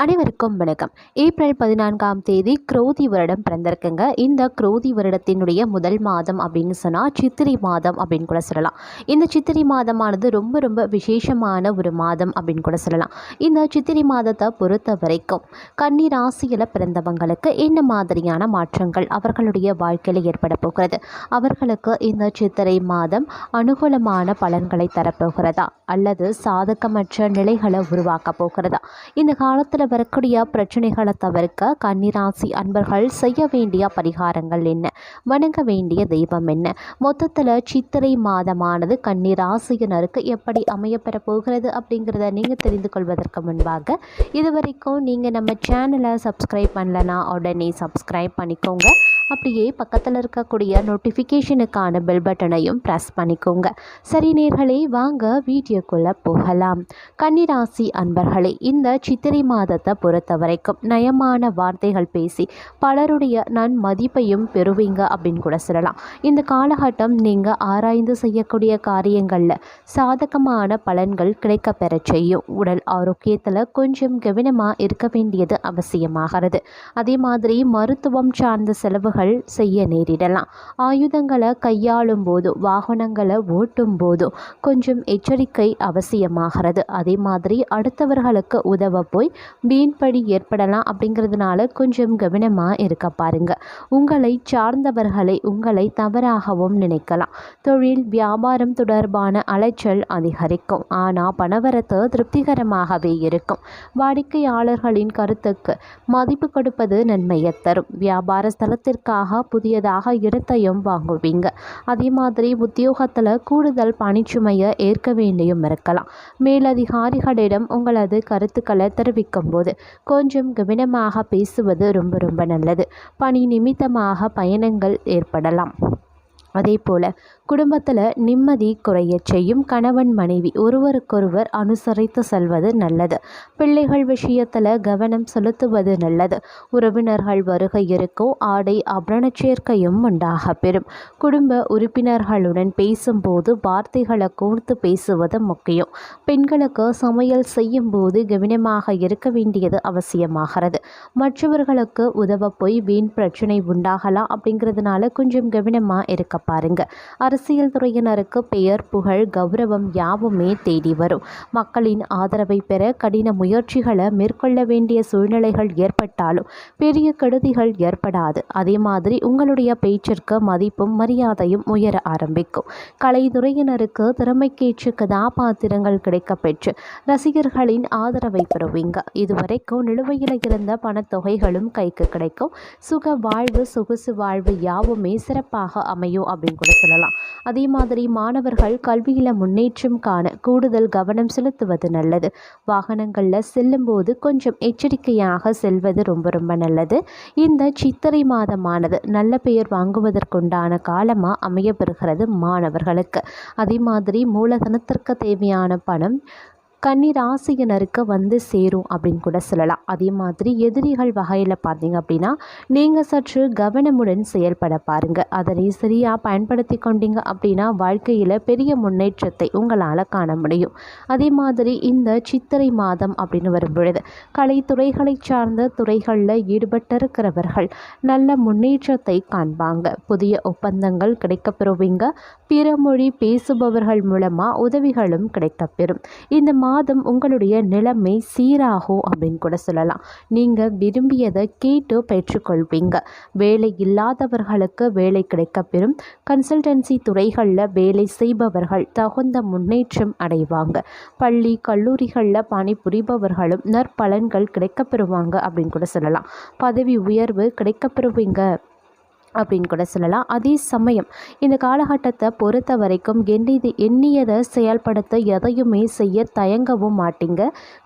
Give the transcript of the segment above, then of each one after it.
அனைவருக்கும் வணக்கம். ஏப்ரல் 14ஆம் தேதி குரோதி வருடம் பிறந்திருக்குங்க. இந்த குரோதி வருடத்தினுடைய முதல் மாதம் அப்படின்னு சொன்னால் சித்திரை மாதம் அப்படின்னு கூட சொல்லலாம். இந்த சித்திரை மாதமானது ரொம்ப ரொம்ப விசேஷமான ஒரு மாதம் அப்படின்னு கூட சொல்லலாம். இந்த சித்திரை மாதத்தை பொறுத்த வரைக்கும் கன்னி ராசியில் பிறந்தவங்களுக்கு என்ன மாதிரியான மாற்றங்கள் அவர்களுடைய வாழ்க்கையில் ஏற்பட போகிறது, அவர்களுக்கு இந்த சித்திரை மாதம் அனுகூலமான பலன்களை தரப்போகிறதா அல்லது சாதகமற்ற நிலைகளை உருவாக்க போகிறதா, இந்த காலத்தில் வரக்கூடிய பிரச்சனைகளை தவிர்க்க கன்னிராசி அன்பர்கள் செய்ய வேண்டிய பரிகாரங்கள் என்ன, வணங்க வேண்டிய தெய்வம் என்ன, மொத்தத்தில் சித்திரை மாதமானது கன்னிராசியினருக்கு எப்படி அமையப்பெற போகிறது அப்படிங்கிறத நீங்கள் தெரிந்து கொள்வதற்கு முன்பாக இதுவரைக்கும் நீங்கள் நம்ம சேனலை சப்ஸ்கிரைப் பண்ணலன்னா உடனே சப்ஸ்கிரைப் பண்ணிக்கோங்க. அப்படியே பக்கத்தில் இருக்கக்கூடிய நோட்டிஃபிகேஷனுக்கான பெல் பட்டனையும் ப்ரெஸ் பண்ணிக்கோங்க. சரி நேர்களே, வாங்க வீடியோக்குள்ளே போகலாம். கன்னிராசி அன்பர்களே, இந்த சித்திரை மாதத்தை பொறுத்த வரைக்கும் நயமான வார்த்தைகள் பேசி பலருடைய நன்மதிப்பையும் பெறுவீங்க அப்படின்னு கூட சொல்லலாம். இந்த காலகட்டம் நீங்கள் ஆராய்ந்து செய்யக்கூடிய காரியங்களில் சாதகமான பலன்கள் கிடைக்க பெற செய்யும். உடல் ஆரோக்கியத்தில் கொஞ்சம் கவனமாக இருக்க வேண்டியது அவசியமாகிறது. அதே மாதிரி மருத்துவம் சார்ந்த செலவுகள் செய்ய நேரிடலாம். ஆயுதங்களை கையாளும் போது, வாகனங்களை ஓட்டும் போதும் கொஞ்சம் எச்சரிக்கை அவசியமாகிறது. அதே மாதிரி அடுத்தவர்களுக்கு உதவ போய் வீண்படி ஏற்படலாம். அப்படிங்கிறதுனால கொஞ்சம் கவனமாக இருக்க பாருங்க. உங்களை சார்ந்தவர்களை உங்களை தவறாகவும் நினைக்கலாம். தொழில் வியாபாரம் தொடர்பான அலைச்சல் அதிகரிக்கும். ஆனால் பணவரத்து திருப்திகரமாகவே இருக்கும். வாடிக்கையாளர்களின் கருத்துக்கு மதிப்பு கொடுப்பது நன்மையை தரும். வியாபார ஸ்தலத்திற்காக புதியதாக இடத்தையும் வாங்குவீங்க. அதே மாதிரி உத்தியோகத்தில் கூடுதல் பணிச்சுமையை ஏற்க வேண்டியும் இருக்கலாம். மேலதிகாரிகளிடம் உங்களது கருத்துக்களை தெரிவிக்கும் போது கொஞ்சம் கவனமாக பேசுவது ரொம்ப ரொம்ப நல்லது. பணி நிமித்தமாக பயணங்கள் ஏற்படலாம். அதே போல் குடும்பத்தில் நிம்மதி குறைய செய்யும். கணவன் மனைவி ஒருவருக்கொருவர் அனுசரித்து செல்வது நல்லது. பிள்ளைகள் விஷயத்தில் கவனம் செலுத்துவது நல்லது. உறவினர்கள் வருகை இருக்கோ ஆடை ஆபரண சேர்க்கையும் உண்டாக பெறும். குடும்ப உறுப்பினர்களுடன் பேசும்போது வார்த்தைகளை கோர்த்து பேசுவது முக்கியம். பெண்களுக்கு சமையல் செய்யும் போது கவனமாக இருக்க வேண்டியது அவசியமாகிறது. மற்றவர்களுக்கு உதவ போய் வீண் பிரச்சனை உண்டாகலாம். அப்படிங்கிறதுனால கொஞ்சம் கவனமாக இருக்க பாருங்க. அரசியல் துறையினருக்கு பெயர் புகழ் கௌரவம் யாவுமே தேடி வரும். மக்களின் ஆதரவை பெற கடின முயற்சிகளை மேற்கொள்ள வேண்டிய சூழ்நிலைகள் ஏற்பட்டாலும் பெரிய கெடுதிகள் ஏற்படாது. அதே மாதிரி உங்களுடைய பேச்சிற்கு மதிப்பும் மரியாதையும் உயர ஆரம்பிக்கும். கலைத்துறையினருக்கு திறமைக்கேற்ற கதாபாத்திரங்கள் கிடைக்கப்பெற்று ரசிகர்களின் ஆதரவை பெறுவீங்க. இதுவரைக்கும் நிலுவையில் இருந்த பணத்தொகைகளும் கைக்கு கிடைக்கும். சுக வாழ்வு சொகுசு வாழ்வு யாவுமே சிறப்பாக அமையும் அப்படின்னு கூட சொல்லலாம். அதே மாதிரி மாணவர்கள் கல்வியில் முன்னேற்றம் காண கூடுதல் கவனம் செலுத்துவது நல்லது. வாகனங்களில் செல்லும்போது கொஞ்சம் எச்சரிக்கையாக செல்வது ரொம்ப ரொம்ப நல்லது. இந்த சித்திரை மாதமானது நல்ல பெயர் வாங்குவதற்குண்டான காலமாக அமையப்பெறுகிறது மாணவர்களுக்கு. அதே மாதிரி மூலதனத்திற்கு தேவையான பணம் கன்னி ராசியினருக்கு வந்து சேரும் அப்படின்னு கூட சொல்லலாம். அதே மாதிரி எதிரிகள் வகையில் பார்த்தீங்க அப்படின்னா நீங்கள் சற்று கவனமுடன் செயல்பட பாருங்கள். அதனை சரியாக பயன்படுத்தி கொண்டீங்க அப்படின்னா வாழ்க்கையில் பெரிய முன்னேற்றத்தை உங்களால் காண முடியும். அதே மாதிரி இந்த சித்திரை மாதம் அப்படின்னு வரும்பொழுது கலைத்துறைகளை சார்ந்த துறைகளில் ஈடுபட்டிருக்கிறவர்கள் நல்ல முன்னேற்றத்தை காண்பாங்க. புதிய ஒப்பந்தங்கள் கிடைக்கப்பெறுவீங்க. பிற மொழி பேசுபவர்கள் மூலமாக உதவிகளும் கிடைக்கப்பெறும். இந்த மாதம் உங்களுடைய நிலைமை சீராகும் அப்படின்னு கூட சொல்லலாம். நீங்கள் விரும்பியதை கேட்டு பெற்றுக்கொள்வீங்க. வேலை இல்லாதவர்களுக்கு வேலை கிடைக்கப்பெறும். கன்சல்டன்சி துறைகளில் வேலை செய்பவர்கள் தகுந்த முன்னேற்றம் அடைவாங்க. பள்ளி கல்லூரிகளில் பணிபுரிபவர்களும் நற்பலன்கள் கிடைக்கப்பெறுவாங்க அப்படின்னு கூட சொல்லலாம். பதவி உயர்வு கிடைக்கப்பெறுவீங்க அப்படின்னு கூட சொல்லலாம். அதே சமயம் இந்த காலகட்டத்தை பொறுத்த வரைக்கும் எண்ணியதை செயல்படுத்த எதையுமே செய்ய தயங்கவும் மாட்டீங்க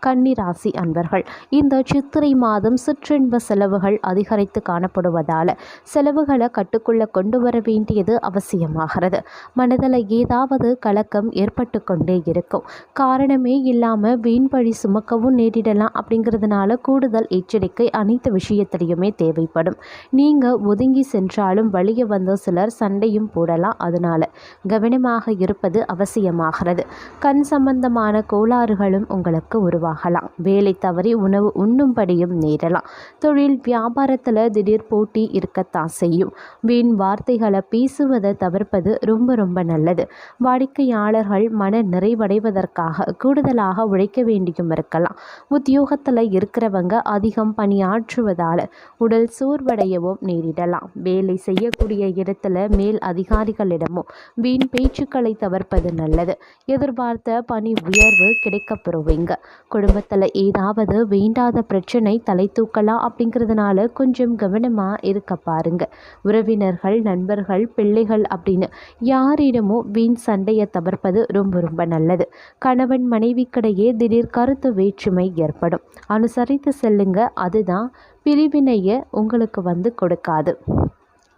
கன்னி ராசி அன்பர்கள். இந்த சித்திரை மாதம் சிற்றின்ப செலவுகள் அதிகரித்து காணப்படுவதால் செலவுகளை கட்டுக்குள்ள கொண்டு வர வேண்டியது அவசியமாகிறது. மனதில் ஏதாவது கலக்கம் ஏற்பட்டு கொண்டே இருக்கும். காரணமே இல்லாமல் வீண்பழி சுமக்கவும் நேரிடலாம். அப்படிங்கிறதுனால கூடுதல் எச்சரிக்கை அனைத்து விஷயத்திலையுமே தேவைப்படும். நீங்கள் ஒதுங்கி சென்ற என்றாலும் வழிய வந்து சிலர் சண்டையும் போடலாம். அதனால கவனமாக இருப்பது அவசியமாகிறது. கண் சம்பந்தமான கோளாறுகளும் உங்களுக்கு உருவாகலாம். வேலை தவறி உணவு உண்ணும்படியும் நேரலாம். தொழில் வியாபாரத்தில் திடீர் போட்டி இருக்கத்தான் செய்யும். வீண் வார்த்தைகளை பேசுவதை தவிர்ப்பது ரொம்ப ரொம்ப நல்லது. வாடிக்கையாளர்கள் மன நிறைவடைவதற்காக கூடுதலாக உழைக்க வேண்டியும் இருக்கலாம். உத்தியோகத்தில் இருக்கிறவங்க அதிகம் பணியாற்றுவதால் உடல் சோர்வடையவும் நேரிடலாம். வேலை செய்யக்கூடிய இடத்துல மேல் அதிகாரிகளிடமும் வீண் பேச்சுக்களை தவிர்ப்பது நல்லது. எதிர்பார்த்த பணி உயர்வு கிடைக்கப்பெறுவீங்க. குடும்பத்தில் ஏதாவது வேண்டாத பிரச்சனை தலை தூக்கலாம் அப்படிங்கிறதுனால கொஞ்சம் கவனமாக இருக்க பாருங்க. உறவினர்கள், நண்பர்கள், பிள்ளைகள் அப்படின்னு யாரிடமும் வீண் சண்டையை தவிர்ப்பது ரொம்ப ரொம்ப நல்லது. கணவன் மனைவிக்கிடையே திடீர் கருத்து வேற்றுமை ஏற்படும். அனுசரித்து செல்லுங்க. அதுதான் பிரிவினையை உங்களுக்கு கொடுக்காது.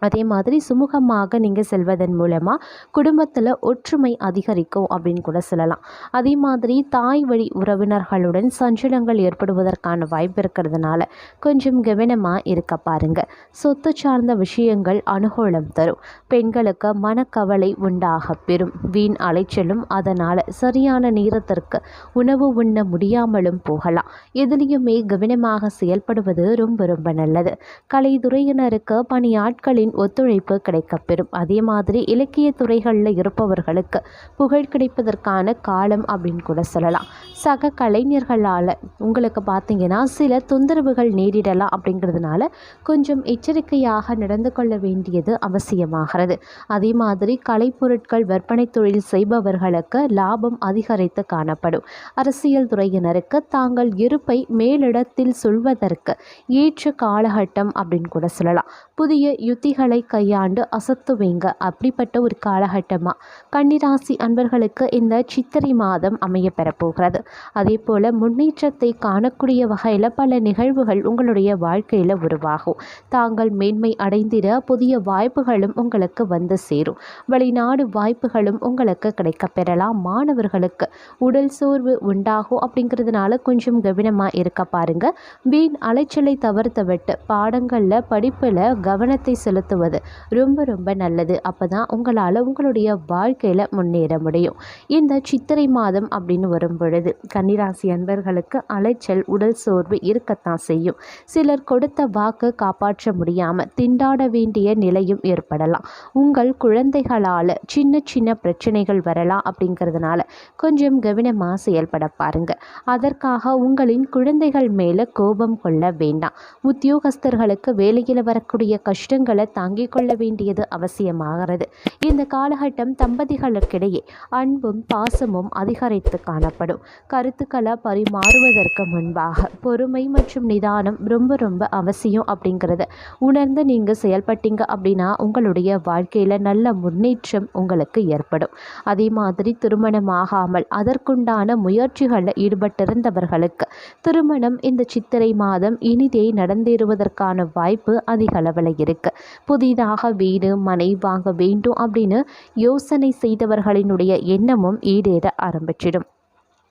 அதே மாதிரி சுமூகமாக நீங்கள் செல்வதன் மூலமாக குடும்பத்தில் ஒற்றுமை அதிகரிக்கும் அப்படின்னு கூட சொல்லலாம். அதே மாதிரி தாய் வழி உறவினர்களுடன் சஞ்சலங்கள் ஏற்படுவதற்கான வாய்ப்பு இருக்கிறதுனால கொஞ்சம் கவனமாக இருக்க பாருங்கள். சொத்து சார்ந்த விஷயங்கள் அனுகூலம் தரும். பெண்களுக்கு மனக்கவலை உண்டாக பெறும். வீண் அலைச்சலும் அதனால் சரியான நேரத்திற்கு உணவு உண்ண முடியாமலும் போகலாம். எதிலையுமே கவனமாக செயல்படுவது ரொம்ப ரொம்ப நல்லது. கலைத்துறையினருக்கு பணியாட்களின் ஒத்துழைப்பு கிடைக்கப்பெறும். அதே மாதிரி இலக்கிய துறைகளில் இருப்பவர்களுக்கு புகழ் கிடைப்பதற்கான காலம் அப்படின்னு கூட சொல்லலாம். சக கலைஞர்களால் உங்களுக்கு பார்த்தீங்கன்னா சில தொந்தரவுகள் நேரிடலாம். அப்படிங்கிறதுனால கொஞ்சம் எச்சரிக்கையாக நடந்து கொள்ள வேண்டியது அவசியமாகிறது. அதே மாதிரி கலைப்பொருட்கள் விற்பனை தொழில் செய்பவர்களுக்கு லாபம் அதிகரித்து காணப்படும். அரசியல் துறையினருக்கு தாங்கள் இருப்பை மேலிடத்தில் சொல்வதற்கு ஏற்ற காலகட்டம் அப்படின்னு கூட சொல்லலாம். புதிய யுத்திகளை கையாண்டு அசத்துவீங்க. அப்படிப்பட்ட ஒரு காலகட்டமாக கன்னிராசி அன்பர்களுக்கு இந்த சித்திரை மாதம் அமைய பெறப்போகிறது. அதே போல் முன்னேற்றத்தை காணக்கூடிய வகையில் பல நிகழ்வுகள் உங்களுடைய வாழ்க்கையில் உருவாகும். தாங்கள் மேன்மை அடைந்திட புதிய வாய்ப்புகளும் உங்களுக்கு வந்து சேரும். வெளிநாடு வாய்ப்புகளும் உங்களுக்கு கிடைக்கப்பெறலாம். மாணவர்களுக்கு உடல் சோர்வு உண்டாகும். அப்படிங்கிறதுனால கொஞ்சம் கவனமாக இருக்க பாருங்க. வீண் அலைச்சலை தவிர்த்து விட்டு பாடங்களில் படிப்பில் கவனத்தை செலுத்துவது ரொம்ப ரொம்ப நல்லது. அப்போ தான் உங்களால் உங்களுடைய வாழ்க்கையில் முன்னேற முடியும். இந்த சித்திரை மாதம் அப்படின்னு வரும் பொழுது கன்னிராசி அன்பர்களுக்கு அலைச்சல், உடல் சோர்வு இருக்கத்தான் செய்யும். சிலர் கொடுத்த வாக்கு காப்பாற்ற முடியாமல் திண்டாட வேண்டிய நிலையும் ஏற்படலாம். உங்கள் குழந்தைகளால் சின்ன சின்ன பிரச்சனைகள் வரலாம். அப்படிங்கிறதுனால கொஞ்சம் கவனமாக செயல்பட பாருங்க. அதற்காக உங்களின் குழந்தைகள் மேலே கோபம் கொள்ள வேண்டாம். உத்தியோகஸ்தர்களுக்கு வேலையில் வரக்கூடிய கஷ்டங்களை தாங்கிக் கொள்ள வேண்டியது அவசியமாகிறது. இந்த காலகட்டம் தம்பதிகளுக்கிடையே அன்பும் பாசமும் அதிகரித்து காணப்படும். கருத்துக்களை பரிமாறுவதற்கு முன்பாக பொறுமை மற்றும் நிதானம் ரொம்ப ரொம்ப அவசியம். அப்படிங்கிறத உணர்ந்து நீங்கள் செயல்பட்டீங்க அப்படின்னா உங்களுடைய வாழ்க்கையில் நல்ல முன்னேற்றம் உங்களுக்கு ஏற்படும். அதே மாதிரி திருமணமாகாமல் அதற்குண்டான முயற்சிகளில் ஈடுபட்டிருந்தவர்களுக்கு திருமணம் இந்த சித்திரை மாதம் இனிதே நடந்தேறுவதற்கான வாய்ப்பு அதிக அளவில் இருக்கு. புதிதாக வீடு மனை வாங்க வேண்டும் அப்படின்னு யோசனை செய்தவர்களினுடைய எண்ணமும் ஈடேற ஆரம்பிச்சிடும்.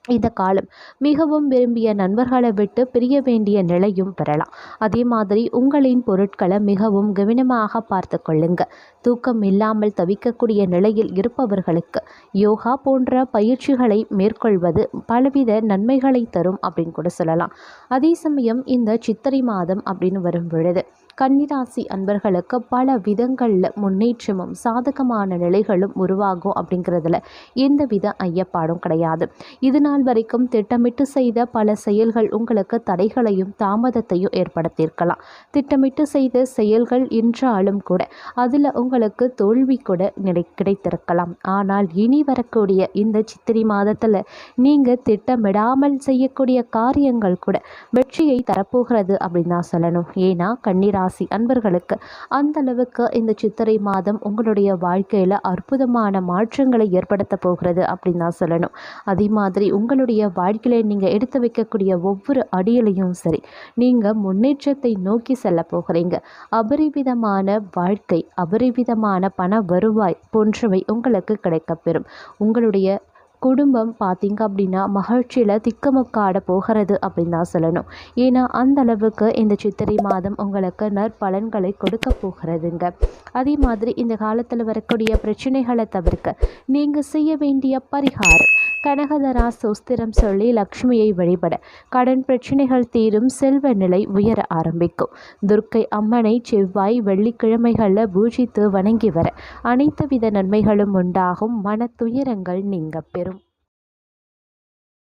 இந்த காலம் மிகவும் விரும்பிய நண்பர்களை விட்டு பிரிய வேண்டிய நிலையும் பெறலாம். அதே மாதிரி உங்களின் பொருட்களை மிகவும் கவனமாக பார்த்து கொள்ளுங்க. தூக்கம் இல்லாமல் தவிக்கக்கூடிய நிலையில் இருப்பவர்களுக்கு யோகா போன்ற பயிற்சிகளை மேற்கொள்வது பலவித நன்மைகளை தரும் அப்படின்னு கூட சொல்லலாம். அதே சமயம் இந்த சித்திரை மாதம் அப்படின்னு வரும் பொழுது கன்னிராசி அன்பர்களுக்கு பல விதங்களில் முன்னேற்றமும் சாதகமான நிலைகளும் உருவாகும். அப்படிங்கிறதுல எந்தவித ஐயப்பாடும் கிடையாது. இது நாள் வரைக்கும் திட்டமிட்டு செய்த பல செயல்கள் உங்களுக்கு தடைகளையும் தாமதத்தையும் ஏற்படுத்தியிருக்கலாம். திட்டமிட்டு செய்த செயல்கள் என்றாலும் கூட அதில் உங்களுக்கு தோல்வி கூட கிடைத்திருக்கலாம். ஆனால் இனி வரக்கூடிய இந்த சித்திரை மாதத்தில் நீங்கள் திட்டமிடாமல் செய்யக்கூடிய காரியங்கள் கூட வெற்றியை தரப்போகிறது அப்படின்னு தான் சொல்லணும். ஏன்னா கன்னிராசி அன்பர்களுக்கு அந்த அளவுக்கு இந்த சித்திரை மாதம் உங்களுடைய வாழ்க்கையில் அற்புதமான மாற்றங்களை ஏற்படுத்த போகிறது அப்படின்னு தான் சொல்லணும். அதே மாதிரி உங்களுடைய வாழ்க்கையில் நீங்கள் எடுத்து வைக்கக்கூடிய ஒவ்வொரு அடியிலையும் சரி நீங்கள் முன்னேற்றத்தை நோக்கி செல்ல போகிறீங்க. அபரிவிதமான வாழ்க்கை, அபரிவிதமான பண வருவாய் போன்றவை உங்களுக்கு கிடைக்கப்பெறும். உங்களுடைய குடும்பம் பார்த்திங்க அப்படின்னா மகிழ்ச்சியில் திக்கமுக்காட போகிறது அப்படின்னு தான் சொல்லணும். ஏன்னா அந்த அளவுக்கு இந்த சித்திரை மாதம் உங்களுக்கு நற்பலன்களை கொடுக்க போகிறதுங்க. அதே மாதிரி இந்த காலத்தில் வரக்கூடிய பிரச்சனைகளை தவிர்க்க நீங்கள் செய்ய வேண்டிய பரிகாரம் கனகதரா சோஸ்திரம் சொல்லி லக்ஷ்மியை வழிபட கடன் பிரச்சனைகள் தீரும், செல்வ நிலை உயர ஆரம்பிக்கும். துர்க்கை அம்மனை செவ்வாய் வெள்ளிக்கிழமைகளில் பூஜித்து வணங்கி வர அனைத்து வித நன்மைகளும் உண்டாகும், மன துயரங்கள் நீங்க பெறும்.